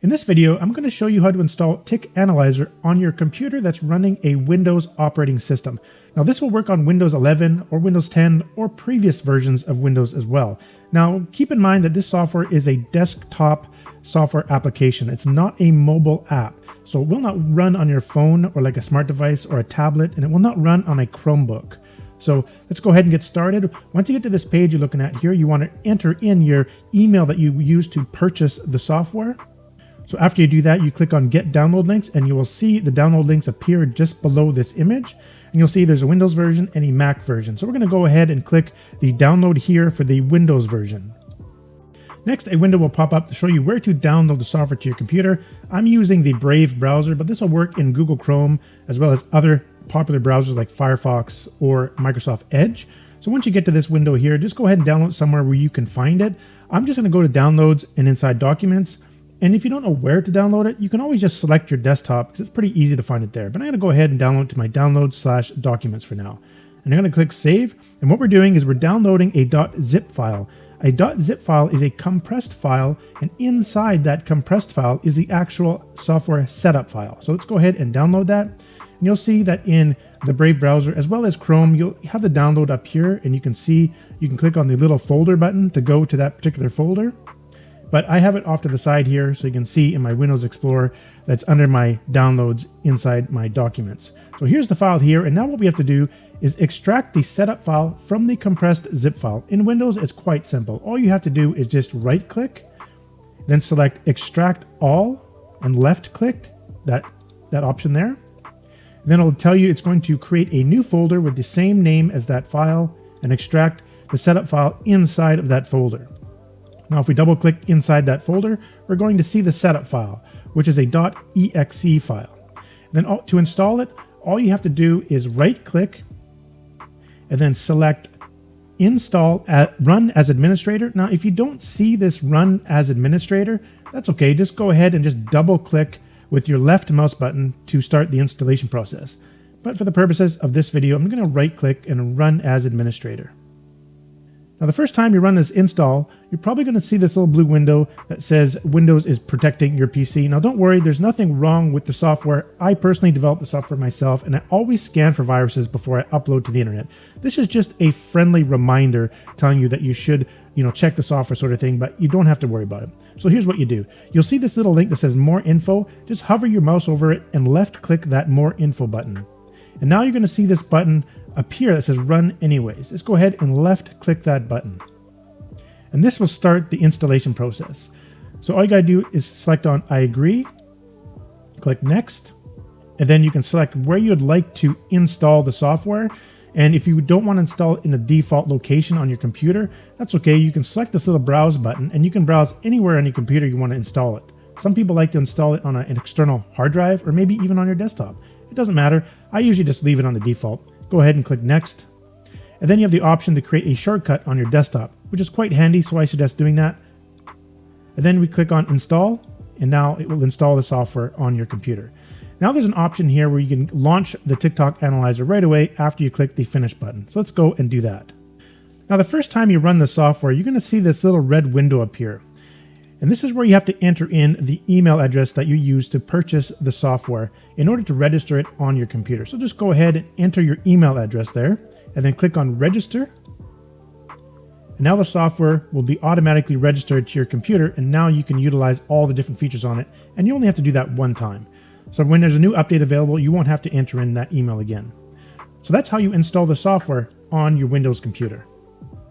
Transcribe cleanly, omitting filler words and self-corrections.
In this video, I'm going to show you how to install Tik Analyzer on your computer that's running a Windows operating system. Now this will work on Windows 11 or Windows 10 or previous versions of Windows as well. Now keep in mind that this software is a desktop software application. It's not a mobile app. So it will not run on your phone or like a smart device or a tablet, and it will not run on a Chromebook. So let's go ahead and get started. Once you get to this page you're looking at here, you want to enter in your email that you used to purchase the software. So after you do that, you click on Get Download Links, and you will see the download links appear just below this image. And you'll see there's a Windows version and a Mac version. So we're going to go ahead and click the download here for the Windows version. Next, a window will pop up to show you where to download the software to your computer. I'm using the Brave browser, but this will work in Google Chrome as well as other popular browsers like Firefox or Microsoft Edge. So once you get to this window here, just go ahead and download somewhere where you can find it. I'm just going to go to Downloads and inside Documents. And if you don't know where to download it, you can always just select your desktop because it's pretty easy to find it there. But I'm going to go ahead and download to my Downloads/Documents for now. And I'm going to click Save. And what we're doing is we're downloading a .zip file. A .zip file is a compressed file, and inside that compressed file is the actual software setup file. So let's go ahead and download that. And you'll see that in the Brave browser as well as Chrome, you'll have the download up here, and you can see you can click on the little folder button to go to that particular folder. But I have it off to the side here so you can see in my Windows Explorer that's under my downloads inside my documents. So here's the file here, and now what we have to do is extract the setup file from the compressed zip file. In Windows, it's quite simple. All you have to do is just right click, then select Extract All, and left click that option there. Then it'll tell you it's going to create a new folder with the same name as that file and extract the setup file inside of that folder. Now, if we double click inside that folder, we're going to see the setup file, which is a .exe file. Then to install it, all you have to do is right click and then select Install Run as Administrator. Now, if you don't see this Run as Administrator, that's okay. Just go ahead and just double click with your left mouse button to start the installation process. But for the purposes of this video, I'm going to right click and Run as Administrator. Now, the first time you run this install, you're probably going to see this little blue window that says Windows is protecting your PC. Now, don't worry, there's nothing wrong with the software. I personally developed the software myself, and I always scan for viruses before I upload to the internet. This is just a friendly reminder telling you that you should, check the software sort of thing, but you don't have to worry about it. So here's what you do. You'll see this little link that says More Info. Just hover your mouse over it and left click that More Info button. And now you're going to see this button appear that says Run Anyways. Let's go ahead and left click that button. And this will start the installation process. So all you got to do is select on I agree, click Next, and then you can select where you'd like to install the software. And if you don't want to install it in the default location on your computer, that's okay. You can select this little browse button and you can browse anywhere on your computer you want to install it. Some people like to install it on an external hard drive or maybe even on your desktop. It doesn't matter. I usually just leave it on the default. Go ahead and click Next. And then you have the option to create a shortcut on your desktop, which is quite handy, so I suggest doing that. And then we click on Install, and now it will install the software on your computer. Now there's an option here where you can launch the Tik Analyzer right away after you click the Finish button. So let's go and do that. Now the first time you run the software, you're going to see this little red window appear. And this is where you have to enter in the email address that you use to purchase the software in order to register it on your computer. So just go ahead and enter your email address there and then click on Register. And now the software will be automatically registered to your computer, and now you can utilize all the different features on it, and you only have to do that one time. So when there's a new update available, you won't have to enter in that email again. So that's how you install the software on your Windows computer.